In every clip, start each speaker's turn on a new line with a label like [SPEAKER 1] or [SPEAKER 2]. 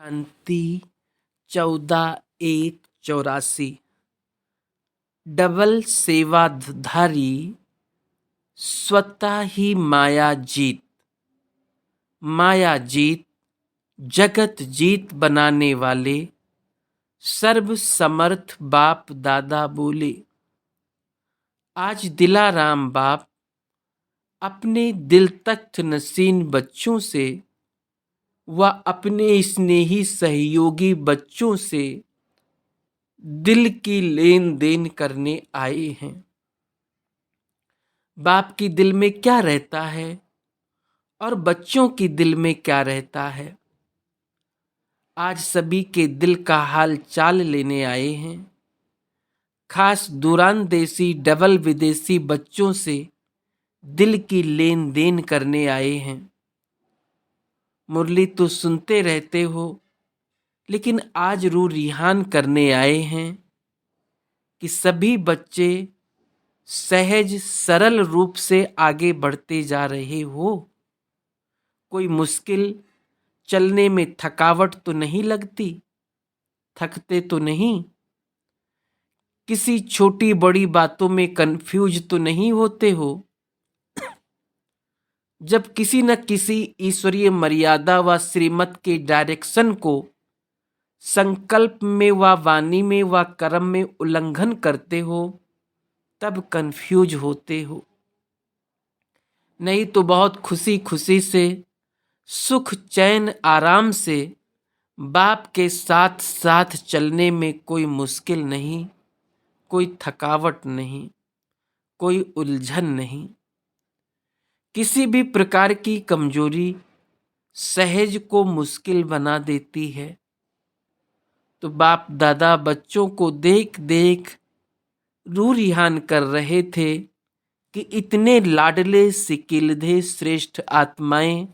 [SPEAKER 1] शांति 14/1/84। Double सेवाधारी स्वतः ही माया जीत। माया जीत जगत जीत बनाने वाले सर्व समर्थ बाप दादा बोले। आज दिलाराम बाप अपने दिल तख्त नसीन बच्चों से व अपने स्नेही सहयोगी बच्चों से दिल की लेन देन करने आए हैं। बाप की दिल में क्या रहता है और बच्चों की दिल में क्या रहता है, आज सभी के दिल का हाल चाल लेने आए हैं। खास दूरान देसी डबल विदेशी बच्चों से दिल की लेन देन करने आए हैं। मुरली तो सुनते रहते हो, लेकिन आज रूह रिहान करने आए हैं कि सभी बच्चे सहज सरल रूप से आगे बढ़ते जा रहे हो। कोई मुश्किल चलने में थकावट तो नहीं लगती, थकते तो नहीं, किसी छोटी बड़ी बातों में कंफ्यूज तो नहीं होते हो। जब किसी न किसी ईश्वरीय मर्यादा व श्रीमत के डायरेक्शन को संकल्प में व वाणी में व कर्म में उल्लंघन करते हो, तब कंफ्यूज होते हो। नहीं तो बहुत खुशी खुशी से सुख चैन आराम से बाप के साथ साथ चलने में कोई मुश्किल नहीं, कोई थकावट नहीं, कोई उलझन नहीं। किसी भी प्रकार की कमजोरी सहज को मुश्किल बना देती है। तो बाप दादा बच्चों को देख देख रूह रिहान कर रहे थे कि इतने लाडले सिकिलधे श्रेष्ठ आत्माएं,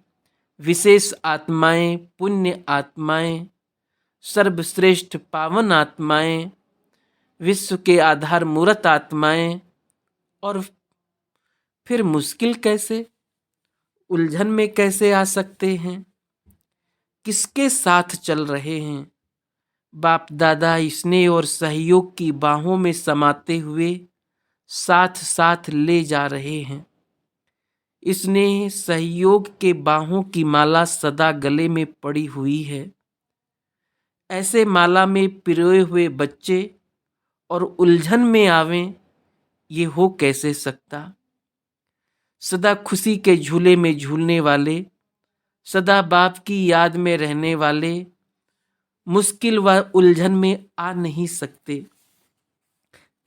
[SPEAKER 1] विशेष आत्माएं, पुण्य आत्माएं, सर्वश्रेष्ठ पावन आत्माएं, विश्व के आधार मूर्त आत्माएं, और फिर मुश्किल कैसे, उलझन में कैसे आ सकते हैं? किसके साथ चल रहे हैं? बाप दादा स्नेह और सहयोग की बाहों में समाते हुए साथ साथ ले जा रहे हैं। स्नेह सहयोग के बाहों की माला सदा गले में पड़ी हुई है। ऐसे माला में पिरोए हुए बच्चे और उलझन में आवें, ये हो कैसे सकता? सदा खुशी के झूले में झूलने वाले, सदा बाप की याद में रहने वाले मुश्किल व उलझन में आ नहीं सकते।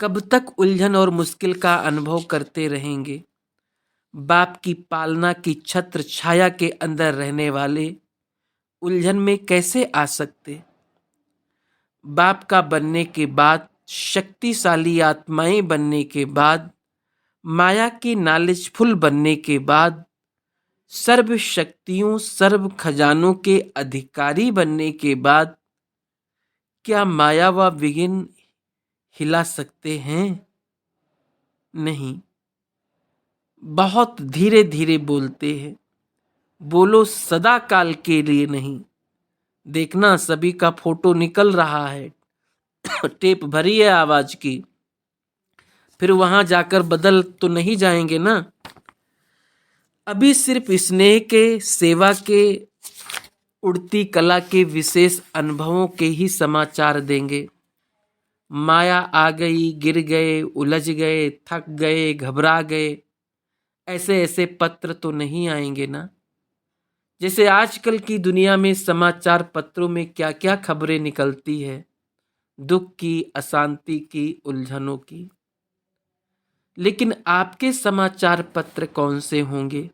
[SPEAKER 1] कब तक उलझन और मुश्किल का अनुभव करते रहेंगे? बाप की पालना की छत्र छाया के अंदर रहने वाले उलझन में कैसे आ सकते? बाप का बनने के बाद, शक्तिशाली आत्माएं बनने के बाद, माया की नॉलेजफुल बनने के बाद, सर्व शक्तियों सर्व खजानों के अधिकारी बनने के बाद क्या माया व विघ्न हिला सकते हैं? नहीं। बहुत धीरे धीरे बोलते हैं, बोलो सदा काल के लिए नहीं। देखना सभी का फोटो निकल रहा है, टेप भरी है आवाज की, फिर वहां जाकर बदल तो नहीं जाएंगे ना। अभी सिर्फ स्नेह के, सेवा के, उड़ती कला के विशेष अनुभवों के ही समाचार देंगे। माया आ गई, गिर गए, उलझ गए, थक गए, घबरा गए, ऐसे ऐसे पत्र तो नहीं आएंगे ना। जैसे आजकल की दुनिया में समाचार पत्रों में क्या क्या खबरें निकलती है, दुख की, अशांति की, उलझनों की। लेकिन आपके समाचार पत्र कौन से होंगे?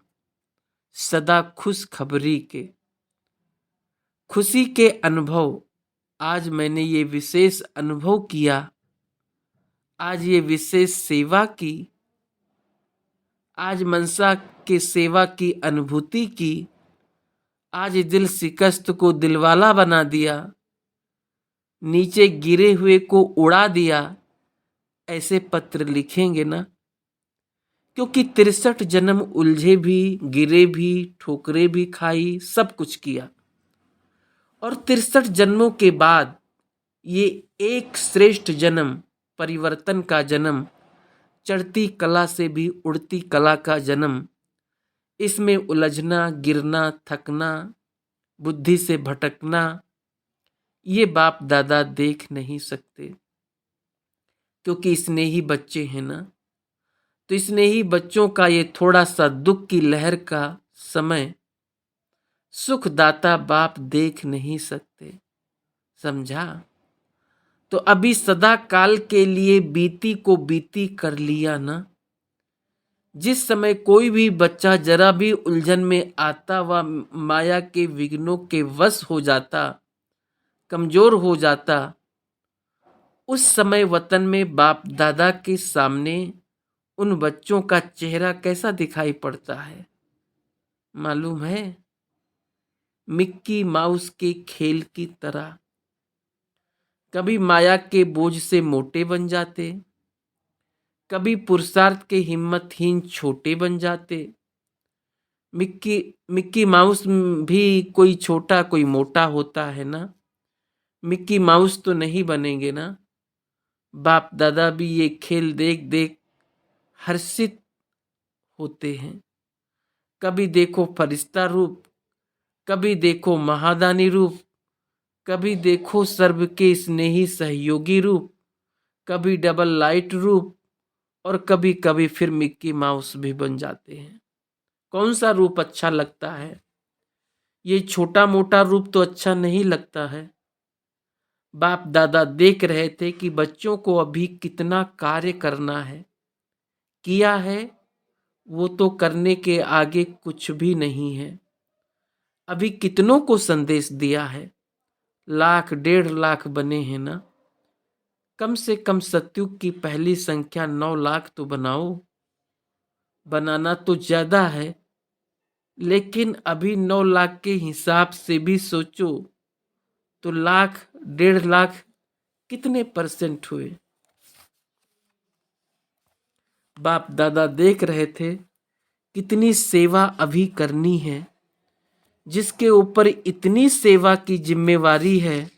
[SPEAKER 1] सदा खुश खबरी के, खुशी के अनुभव। आज मैंने ये विशेष अनुभव किया, आज ये विशेष सेवा की, आज मनसा के सेवा की अनुभूति की, आज दिल शिकस्त को दिलवाला बना दिया, नीचे गिरे हुए को उड़ा दिया। ऐसे पत्र लिखेंगे ना, क्योंकि 63 जन्म उलझे भी, गिरे भी, ठोकरे भी खाई, सब कुछ किया। और 63 जन्मों के बाद ये एक श्रेष्ठ जन्म, परिवर्तन का जन्म, चढ़ती कला से भी उड़ती कला का जन्म, इसमें उलझना, गिरना, थकना, बुद्धि से भटकना, ये बाप दादा देख नहीं सकते, क्योंकि स्नेही बच्चे हैं ना। तो स्नेही बच्चों का ये थोड़ा सा दुख की लहर का समय सुखदाता बाप देख नहीं सकते, समझा। तो अभी सदा काल के लिए बीती को बीती कर लिया ना। जिस समय कोई भी बच्चा जरा भी उलझन में आता व माया के विघ्नों के वश हो जाता, कमजोर हो जाता, उस समय वतन में बाप दादा के सामने उन बच्चों का चेहरा कैसा दिखाई पड़ता है मालूम है? मिक्की माउस के खेल की तरह। कभी माया के बोझ से मोटे बन जाते, कभी पुरुषार्थ के हिम्मतहीन छोटे बन जाते। मिक्की मिक्की माउस भी कोई छोटा कोई मोटा होता है ना। मिक्की माउस तो नहीं बनेंगे ना। बाप दादा भी ये खेल देख देख हर्षित होते हैं। कभी देखो फरिश्ता रूप, कभी देखो महादानी रूप, कभी देखो सर्व के स्नेही सहयोगी रूप, कभी डबल लाइट रूप, और कभी कभी फिर मिक्की माउस भी बन जाते हैं। कौन सा रूप अच्छा लगता है? ये छोटा मोटा रूप तो अच्छा नहीं लगता है। बाप दादा देख रहे थे कि बच्चों को अभी कितना कार्य करना है, किया है वो तो करने के आगे कुछ भी नहीं है। अभी कितनों को संदेश दिया है, 1,00,000 1,50,000 बने हैं ना। कम से कम सतयुग की पहली संख्या 9 लाख तो बनाओ। बनाना तो ज्यादा है, लेकिन अभी 9 लाख के हिसाब से भी सोचो तो 1,00,000 1,50,000 कितने परसेंट हुए? बाप दादा देख रहे थे कितनी सेवा अभी करनी है। जिसके ऊपर इतनी सेवा की जिम्मेवारी है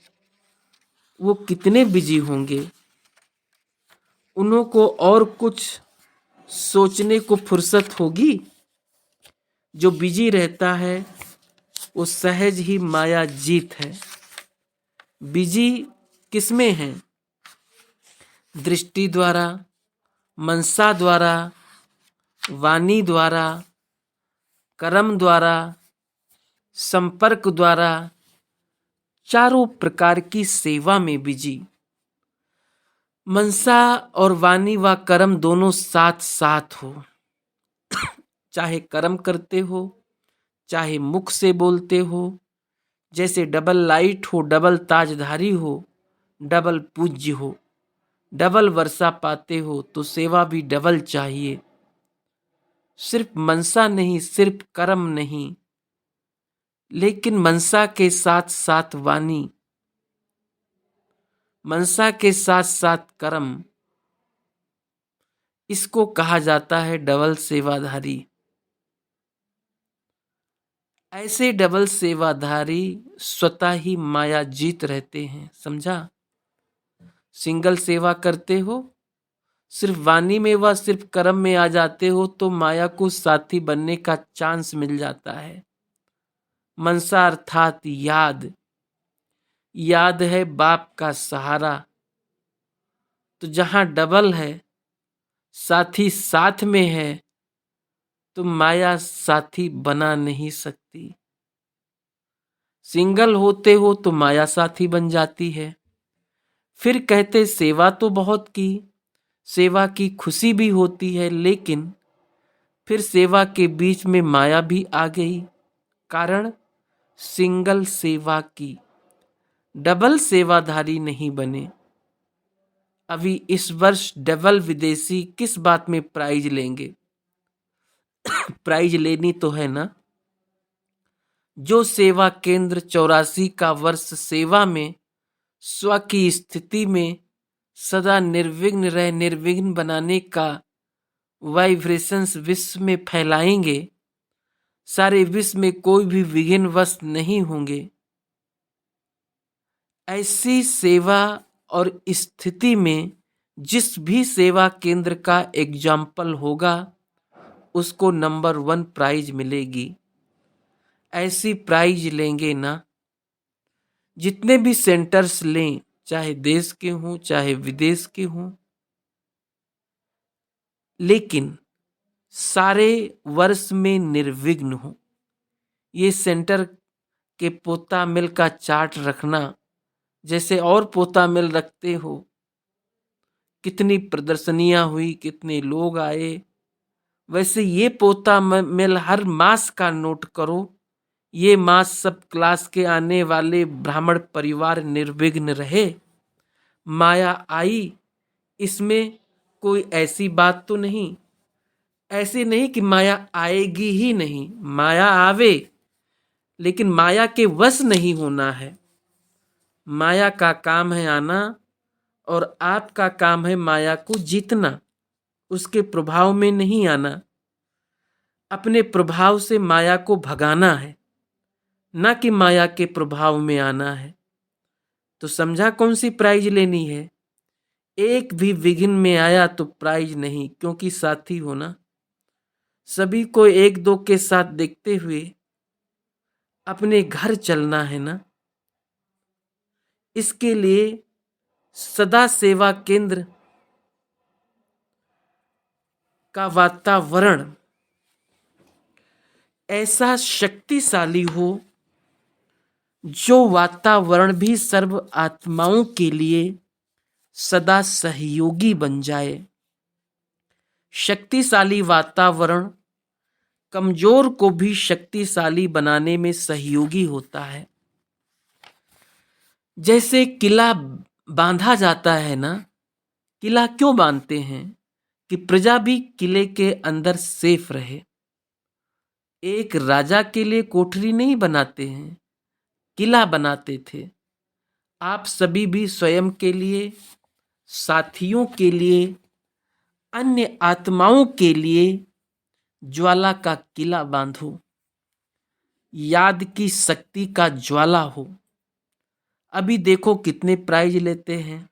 [SPEAKER 1] वो कितने बिजी होंगे। उन्हों को और कुछ सोचने को फुर्सत होगी? जो बिजी रहता है वो सहज ही माया जीत है। बिजी किसमें है? दृष्टि द्वारा, मनसा द्वारा, वाणी द्वारा, कर्म द्वारा, संपर्क द्वारा, चारों प्रकार की सेवा में बिजी। मनसा और वाणी व कर्म दोनों साथ साथ हो। चाहे कर्म करते हो, चाहे मुख से बोलते हो, जैसे डबल लाइट हो, डबल ताजधारी हो, डबल पूज्य हो, डबल वर्षा पाते हो, तो सेवा भी डबल चाहिए। सिर्फ मनसा नहीं, सिर्फ कर्म नहीं, लेकिन मनसा के साथ साथ वाणी, मनसा के साथ साथ कर्म, इसको कहा जाता है डबल सेवाधारी। ऐसे डबल सेवाधारी स्वतः ही माया जीत रहते हैं, समझा। सिंगल सेवा करते हो, सिर्फ वाणी में व सिर्फ कर्म में आ जाते हो, तो माया को साथी बनने का चांस मिल जाता है। मनसा अर्थात याद, याद है बाप का सहारा। तो जहां डबल है, साथी साथ में है, तो माया साथी बना नहीं सकती। सिंगल होते हो तो माया साथी बन जाती है। फिर कहते सेवा तो बहुत की, सेवा की खुशी भी होती है, लेकिन फिर सेवा के बीच में माया भी आ गई। कारण सिंगल सेवा की, डबल सेवाधारी नहीं बने। अभी इस वर्ष डबल विदेशी किस बात में प्राइज लेंगे? प्राइज लेनी तो है ना। जो सेवा केंद्र 84 का वर्ष सेवा में स्व की स्थिति में सदा निर्विघ्न रह निर्विघ्न बनाने का वाइब्रेशंस विश्व में फैलाएंगे, सारे विश्व में कोई भी विघ्न वश नहीं होंगे। ऐसी सेवा और स्थिति में जिस भी सेवा केंद्र का एग्जाम्पल होगा उसको नंबर 1 प्राइज मिलेगी। ऐसी प्राइज लेंगे ना, जितने भी सेंटर्स लें, चाहे देश के हों चाहे विदेश के हों, लेकिन सारे वर्ष में निर्विघ्न हो। ये सेंटर के पोता मिल का चार्ट रखना, जैसे और पोता मिल रखते हो, कितनी प्रदर्शनियां हुई, कितने लोग आए, वैसे ये पोता मिल हर मास का नोट करो। ये मास सब क्लास के आने वाले ब्राह्मण परिवार निर्विघ्न रहे, माया आई, इसमें कोई ऐसी बात तो नहीं, ऐसे नहीं कि माया आएगी ही नहीं, माया आवे, लेकिन माया के वश नहीं होना है। माया का काम है आना और आपका काम है माया को जीतना, उसके प्रभाव में नहीं आना। अपने प्रभाव से माया को भगाना है, ना कि माया के प्रभाव में आना है। तो समझा कौन सी प्राइज लेनी है। एक भी विघ्न में आया तो प्राइज नहीं, क्योंकि साथी हो ना। सभी को एक दो के साथ देखते हुए अपने घर चलना है ना। इसके लिए सदा सेवा केंद्र का वातावरण ऐसा शक्तिशाली हो, जो वातावरण भी सर्व आत्माओं के लिए सदा सहयोगी बन जाए। शक्तिशाली वातावरण कमजोर को भी शक्तिशाली बनाने में सहयोगी होता है। जैसे किला बांधा जाता है ना, किला क्यों बांधते हैं कि प्रजा भी किले के अंदर सेफ रहे। एक राजा के लिए कोठरी नहीं बनाते हैं, किला बनाते थे। आप सभी भी स्वयं के लिए, साथियों के लिए, अन्य आत्माओं के लिए ज्वाला का किला बांधो, याद की शक्ति का ज्वाला हो। अभी देखो कितने प्राइज लेते हैं।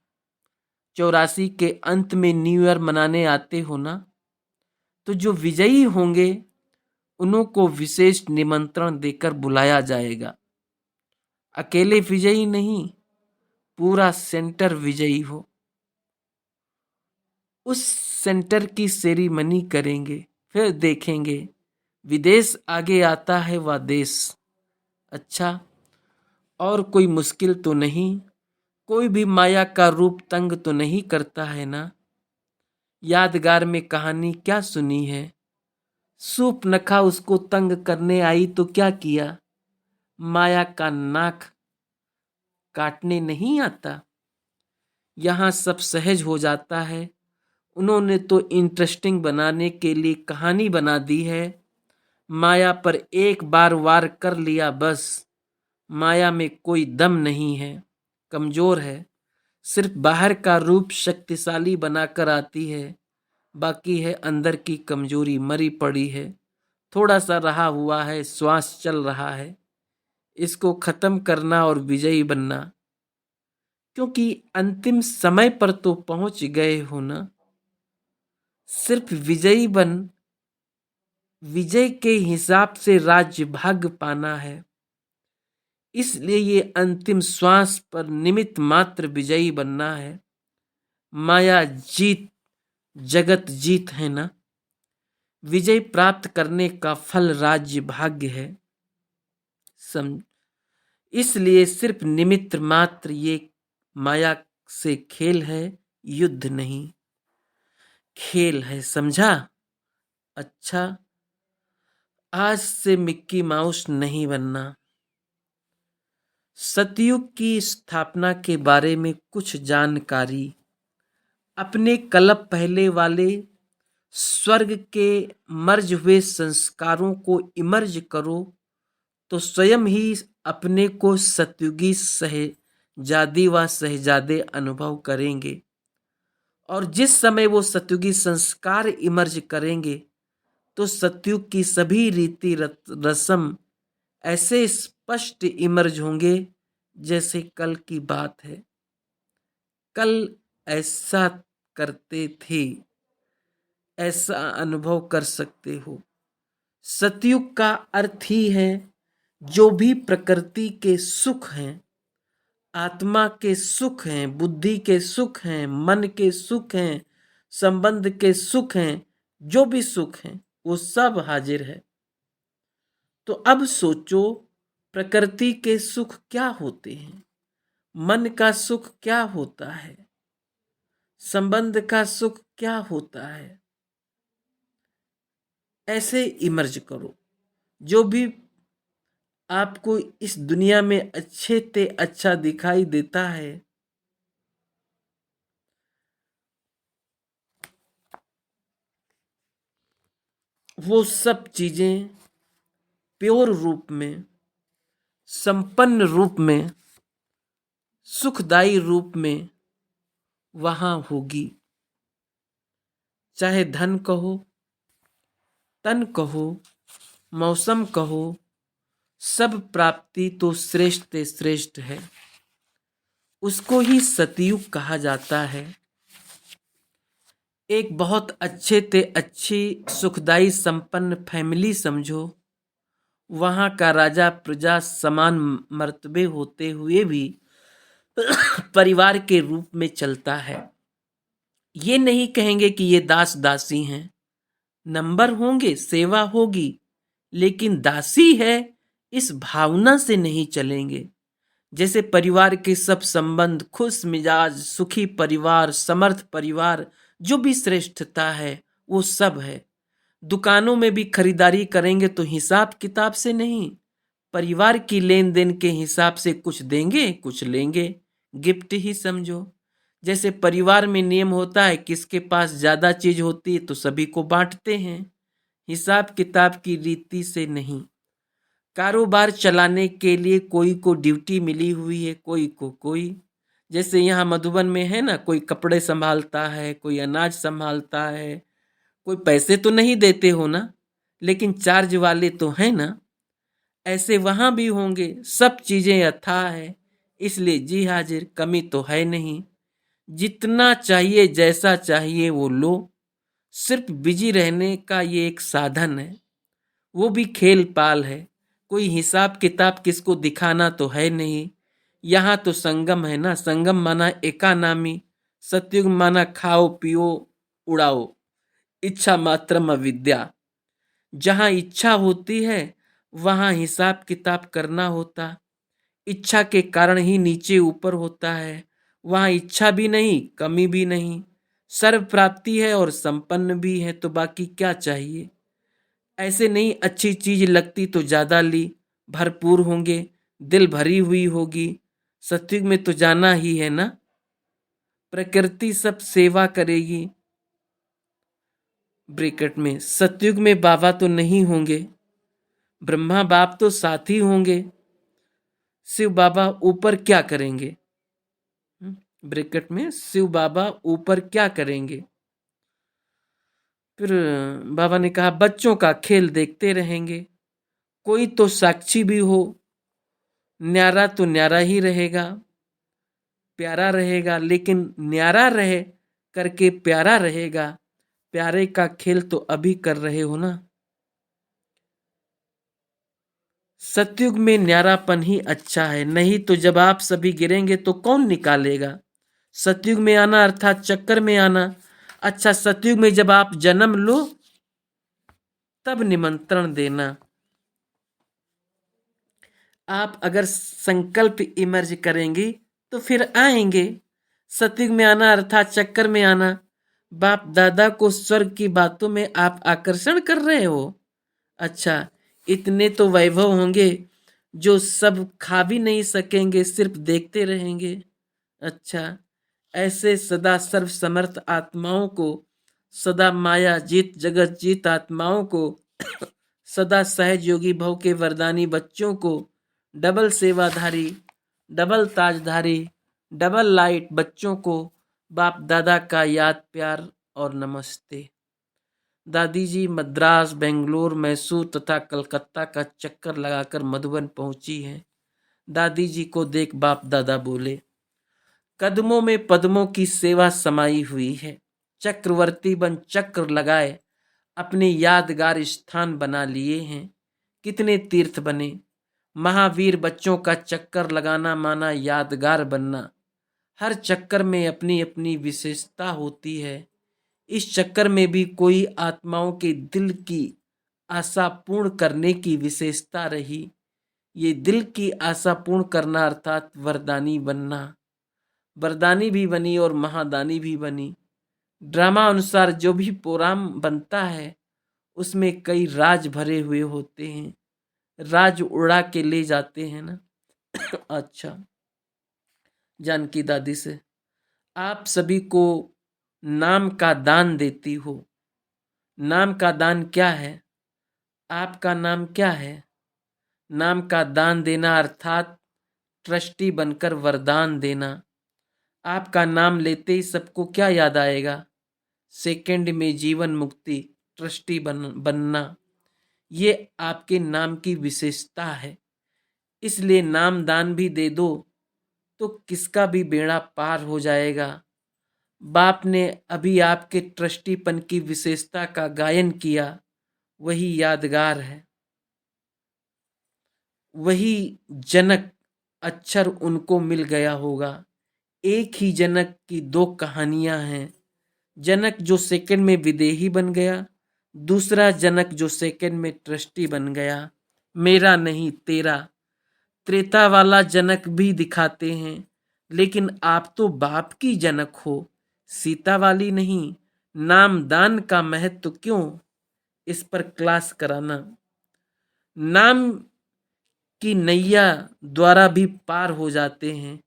[SPEAKER 1] 84 के अंत में न्यू ईयर मनाने आते हो ना, तो जो विजयी होंगे उन्हों को विशेष निमंत्रण देकर बुलाया जाएगा। अकेले विजयी नहीं, पूरा सेंटर विजयी हो। उस सेंटर की सेरेमनी करेंगे, फिर देखेंगे विदेश आगे आता है व देश। अच्छा, और कोई मुश्किल तो नहीं, कोई भी माया का रूप तंग तो नहीं करता है ना। यादगार में कहानी क्या सुनी है, सूर्पनखा उसको तंग करने आई तो क्या किया, माया का नाक काटने नहीं आता। यहाँ सब सहज हो जाता है। उन्होंने तो इंटरेस्टिंग बनाने के लिए कहानी बना दी है। माया पर एक बार वार कर लिया बस। माया में कोई दम नहीं है, कमजोर है, सिर्फ बाहर का रूप शक्तिशाली बनाकर आती है, बाकी है अंदर की कमजोरी मरी पड़ी है। थोड़ा सा रहा हुआ है, श्वास चल रहा है, इसको खत्म करना और विजयी बनना। क्योंकि अंतिम समय पर तो पहुंच गए हो ना। सिर्फ विजयी बन, विजय के हिसाब से राज्य भाग्य पाना है। इसलिए ये अंतिम श्वास पर निमित्त मात्र विजयी बनना है। माया जीत, जगत जीत है ना। विजय प्राप्त करने का फल राज्य भाग्य है। इसलिए सिर्फ निमित्त मात्र ये माया से खेल है, युद्ध नहीं, खेल है। समझा। अच्छा, आज से मिक्की माउस नहीं बनना। सतयुग की स्थापना के बारे में कुछ जानकारी अपने कल्प पहले वाले स्वर्ग के मर्ज हुए संस्कारों को इमर्ज करो, तो स्वयं ही अपने को सतयुगी सहजादी व सहजादे अनुभव करेंगे। और जिस समय वो सतयुगी संस्कार इमर्ज करेंगे तो सतयुग की सभी रीति रस्म ऐसे स्पष्ट इमर्ज होंगे जैसे कल की बात है, कल ऐसा करते थे, ऐसा अनुभव कर सकते हो। सतयुग का अर्थ ही है जो भी प्रकृति के सुख हैं, आत्मा के सुख हैं, बुद्धि के सुख हैं, मन के सुख हैं, संबंध के सुख हैं, जो भी सुख हैं वो सब हाजिर है। तो अब सोचो, प्रकृति के सुख क्या होते हैं, मन का सुख क्या होता है, संबंध का सुख क्या होता है। ऐसे इमर्ज करो, जो भी आपको इस दुनिया में अच्छे ते अच्छा दिखाई देता है, वो सब चीजें प्योर रूप में, संपन्न रूप में, सुखदायी रूप में वहां होगी। चाहे धन कहो, तन कहो, मौसम कहो, सब प्राप्ति तो श्रेष्ठ ते श्रेष्ठ है। उसको ही सतयुग कहा जाता है। एक बहुत अच्छे ते अच्छी सुखदायी संपन्न फैमिली समझो, वहां का राजा प्रजा समान मर्तबे होते हुए भी परिवार के रूप में चलता है। ये नहीं कहेंगे कि ये दास दासी हैं, नंबर होंगे, सेवा होगी, लेकिन दासी है इस भावना से नहीं चलेंगे। जैसे परिवार के सब संबंध, खुश मिजाज, सुखी परिवार, समर्थ परिवार, जो भी श्रेष्ठता है वो सब है। दुकानों में भी खरीदारी करेंगे तो हिसाब किताब से नहीं, परिवार की लेन देन के हिसाब से कुछ देंगे कुछ लेंगे, गिफ्ट ही समझो। जैसे परिवार में नियम होता है, किसके पास ज्यादा चीज होती है तो सभी को बांटते हैं, हिसाब किताब की रीति से नहीं। कारोबार चलाने के लिए कोई को ड्यूटी मिली हुई है, कोई को कोई। जैसे यहाँ मधुबन में है ना, कोई कपड़े संभालता है, कोई अनाज संभालता है, कोई पैसे तो नहीं देते हो ना, लेकिन चार्ज वाले तो है ना। ऐसे वहां भी होंगे, सब चीजें अथाह है, इसलिए जी हाजिर, कमी तो है नहीं। जितना चाहिए जैसा चाहिए वो लो, सिर्फ बिजी रहने का ये एक साधन है, वो भी खेल पाल है। कोई हिसाब किताब किसको दिखाना तो है नहीं। यहाँ तो संगम है ना, संगम माना एकानामी, सतयुग माना खाओ पियो उड़ाओ, इच्छा मात्रम अविद्या। जहाँ इच्छा होती है वहाँ हिसाब किताब करना होता, इच्छा के कारण ही नीचे ऊपर होता है। वहाँ इच्छा भी नहीं, कमी भी नहीं, सर्व प्राप्ति है और संपन्न भी है, तो बाकी क्या चाहिए। ऐसे नहीं अच्छी चीज लगती तो ज्यादा ली, भरपूर होंगे, दिल भरी हुई होगी। सतयुग में तो जाना ही है ना, प्रकृति सब सेवा करेगी। ब्रैकेट में सतयुग में बाबा तो नहीं होंगे, ब्रह्मा बाप तो साथ ही होंगे, शिव बाबा ऊपर क्या करेंगे। ब्रैकेट में शिव बाबा ऊपर क्या करेंगे। फिर बाबा ने कहा बच्चों का खेल देखते रहेंगे, कोई तो साक्षी भी हो, न्यारा तो न्यारा ही रहेगा, प्यारा रहेगा, लेकिन न्यारा रहे करके प्यारा रहेगा। प्यारे का खेल तो अभी कर रहे हो ना। सतयुग में न्यारापन ही अच्छा है, नहीं तो जब आप सभी गिरेंगे तो कौन निकालेगा। सतयुग में आना अर्थात चक्कर में आना। अच्छा, सतयुग में जब आप जन्म लो तब निमंत्रण देना। आप अगर संकल्प इमर्ज करेंगी तो फिर आएंगे। सतयुग में आना अर्थात चक्कर में आना। बाप दादा को स्वर्ग की बातों में आप आकर्षण कर रहे हो। अच्छा, इतने तो वैभव होंगे जो सब खा भी नहीं सकेंगे, सिर्फ देखते रहेंगे। अच्छा, ऐसे सदा सर्व समर्थ आत्माओं को, सदा माया जीत जगत जीत आत्माओं को, सदा सहज योगी भव के वरदानी बच्चों को, डबल सेवाधारी, डबल ताजधारी, डबल लाइट बच्चों को बाप दादा का याद प्यार और नमस्ते। दादी जी मद्रास, बेंगलोर, मैसूर तथा कलकत्ता का चक्कर लगाकर मधुबन पहुंची हैं। दादी जी को देख बाप दादा बोले, कदमों में पद्मों की सेवा समाई हुई है। चक्रवर्ती बन चक्र लगाए अपने यादगार स्थान बना लिए हैं। कितने तीर्थ बने, महावीर बच्चों का चक्कर लगाना माना यादगार बनना। हर चक्कर में अपनी अपनी विशेषता होती है। इस चक्कर में भी कोई आत्माओं के दिल की आशा पूर्ण करने की विशेषता रही। ये दिल की आशा पूर्ण करना अर्थात वरदानी बनना। वरदानी भी बनी और महादानी भी बनी। ड्रामा अनुसार जो भी प्रोग्राम बनता है उसमें कई राज भरे हुए होते हैं, राज उड़ा के ले जाते हैं ना। अच्छा, जानकी दादी से, आप सभी को नाम का दान देती हो। नाम का दान क्या है? आपका नाम क्या है? नाम का दान देना अर्थात ट्रस्टी बनकर वरदान देना। आपका नाम लेते ही सबको क्या याद आएगा? सेकंड में जीवन मुक्ति, ट्रस्टी बनना। ये आपके नाम की विशेषता है। इसलिए नाम दान भी दे दो तो किसका भी बेड़ा पार हो जाएगा। बाप ने अभी आपके ट्रस्टीपन की विशेषता का गायन किया, वही यादगार है। वही जनक अक्षर उनको मिल गया होगा। एक ही जनक की दो कहानियां हैं। जनक जो सेकंड में विदेही बन गया, दूसरा जनक जो सेकंड में ट्रस्टी बन गया। मेरा नहीं तेरा, त्रेता वाला जनक भी दिखाते हैं, लेकिन आप तो बाप की जनक हो, सीता वाली नहीं। नाम दान का महत्व क्यों, इस पर क्लास कराना। नाम की नैया द्वारा भी पार हो जाते हैं।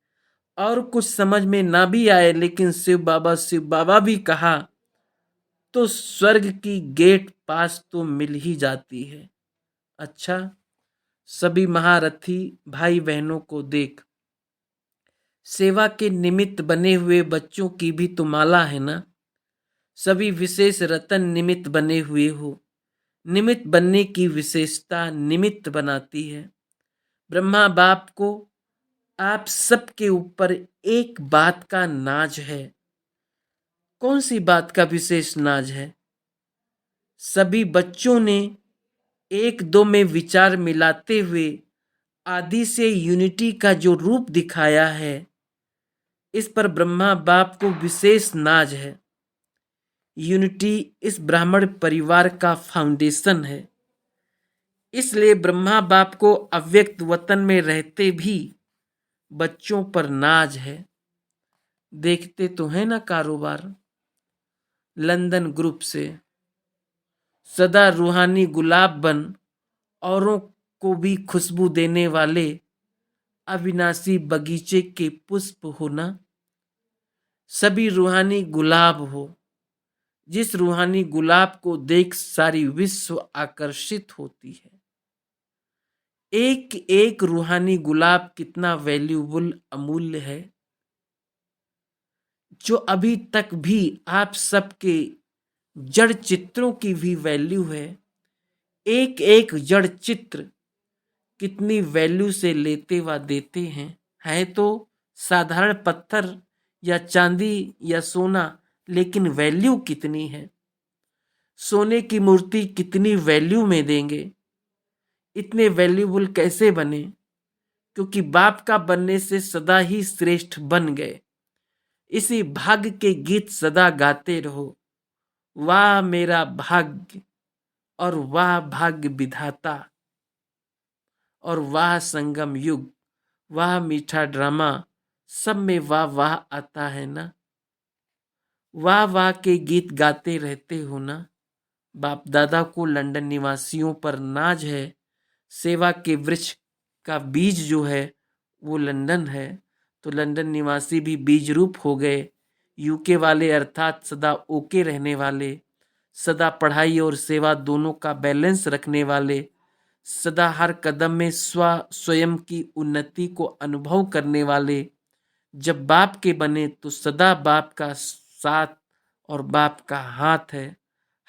[SPEAKER 1] और कुछ समझ में ना भी आए लेकिन शिव बाबा भी कहा तो स्वर्ग की गेट पास तो मिल ही जाती है। अच्छा, सभी महारथी भाई बहनों को देख, सेवा के निमित्त बने हुए बच्चों की भी तो माला है ना। सभी विशेष रतन निमित्त बने हुए हो। निमित्त बनने की विशेषता निमित्त बनाती है। ब्रह्मा बाप को आप सबके ऊपर एक बात का नाज है। कौन सी बात का विशेष नाज है? सभी बच्चों ने एक दो में विचार मिलाते हुए आदि से यूनिटी का जो रूप दिखाया है, इस पर ब्रह्मा बाप को विशेष नाज है। यूनिटी इस ब्राह्मण परिवार का फाउंडेशन है। इसलिए ब्रह्मा बाप को अव्यक्त वतन में रहते भी बच्चों पर नाज है। देखते तो है ना कारोबार। लंदन ग्रुप से सदा रूहानी गुलाब बन औरों को भी खुशबू देने वाले अविनाशी बगीचे के पुष्प हो ना। सभी रूहानी गुलाब हो। जिस रूहानी गुलाब को देख सारी विश्व आकर्षित होती है। एक एक रूहानी गुलाब कितना वैल्यूबल, अमूल्य है, जो अभी तक भी आप सबके जड़ चित्रों की भी वैल्यू है। एक एक जड़ चित्र कितनी वैल्यू से लेते व देते हैं। है तो साधारण पत्थर या चांदी या सोना, लेकिन वैल्यू कितनी है। सोने की मूर्ति कितनी वैल्यू में देंगे। इतने वैल्यूबल कैसे बने? क्योंकि बाप का बनने से सदा ही श्रेष्ठ बन गए। इसी भाग्य के गीत सदा गाते रहो। वाह मेरा भाग्य, और वाह भाग्य विधाता, और वाह संगम युग, वाह मीठा ड्रामा, सब में वाह वाह आता है ना। वाह वाह के गीत गाते रहते हो ना। बाप दादा को लंदन निवासियों पर नाज है। सेवा के वृक्ष का बीज जो है वो लंदन है, तो लंदन निवासी भी बीज रूप हो गए। यूके वाले अर्थात सदा ओके रहने वाले, सदा पढ़ाई और सेवा दोनों का बैलेंस रखने वाले, सदा हर कदम में स्वयं की उन्नति को अनुभव करने वाले, जब बाप के बने तो सदा बाप का साथ और बाप का हाथ है।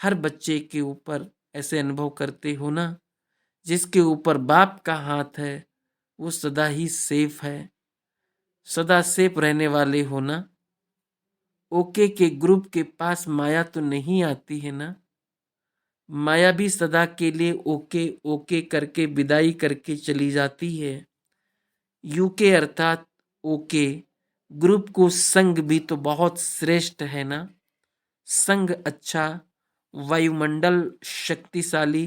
[SPEAKER 1] हर बच्चे के ऊपर ऐसे अनुभव करते हो ना। जिसके ऊपर बाप का हाथ है वो सदा ही सेफ है। सदा सेफ रहने वाले हो ना। ओके के ग्रुप के पास माया तो नहीं आती है ना। माया भी सदा के लिए ओके ओके करके विदाई करके चली जाती है। यूके अर्थात ओके ग्रुप को संग भी तो बहुत श्रेष्ठ है ना। संग अच्छा, वायुमंडल शक्तिशाली,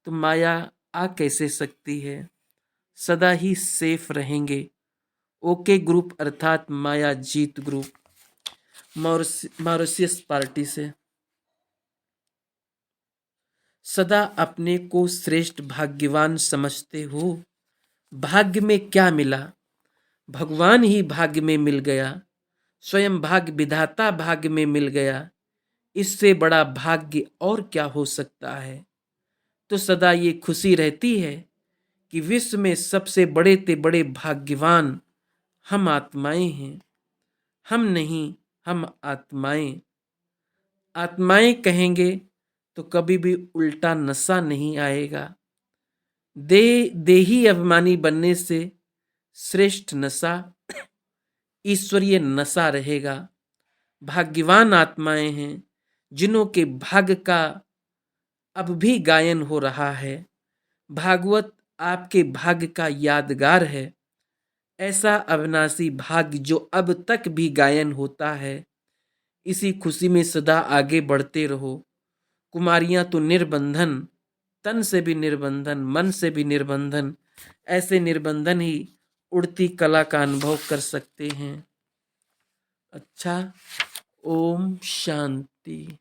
[SPEAKER 1] तो माया आ कैसे सकती है। सदा ही सेफ रहेंगे। ओके ग्रुप अर्थात माया जीत ग्रुप, मॉरिशियस पार्टी से। सदा अपने को श्रेष्ठ भाग्यवान समझते हो। भाग्य में क्या मिला, भगवान ही भाग्य में मिल गया। स्वयं भाग्य विधाता भाग्य में मिल गया। इससे बड़ा भाग्य और क्या हो सकता है। तो सदा ये खुशी रहती है कि विश्व में सबसे बड़े ते बड़े भाग्यवान हम आत्माएं हैं। हम नहीं, हम आत्माएं। आत्माएं कहेंगे तो कभी भी उल्टा नशा नहीं आएगा। देही अभिमानी बनने से श्रेष्ठ नशा ईश्वरीय नशा रहेगा। भाग्यवान आत्माएं हैं जिन्हों के भाग्य का अब भी गायन हो रहा है। भागवत आपके भाग्य का यादगार है। ऐसा अविनाशी भाग्य जो अब तक भी गायन होता है। इसी खुशी में सदा आगे बढ़ते रहो। कुमारियां तो निर्बंधन, तन से भी निर्बंधन, मन से भी निर्बंधन, ऐसे निर्बंधन ही उड़ती कला का अनुभव कर सकते हैं। अच्छा, ओम शांति।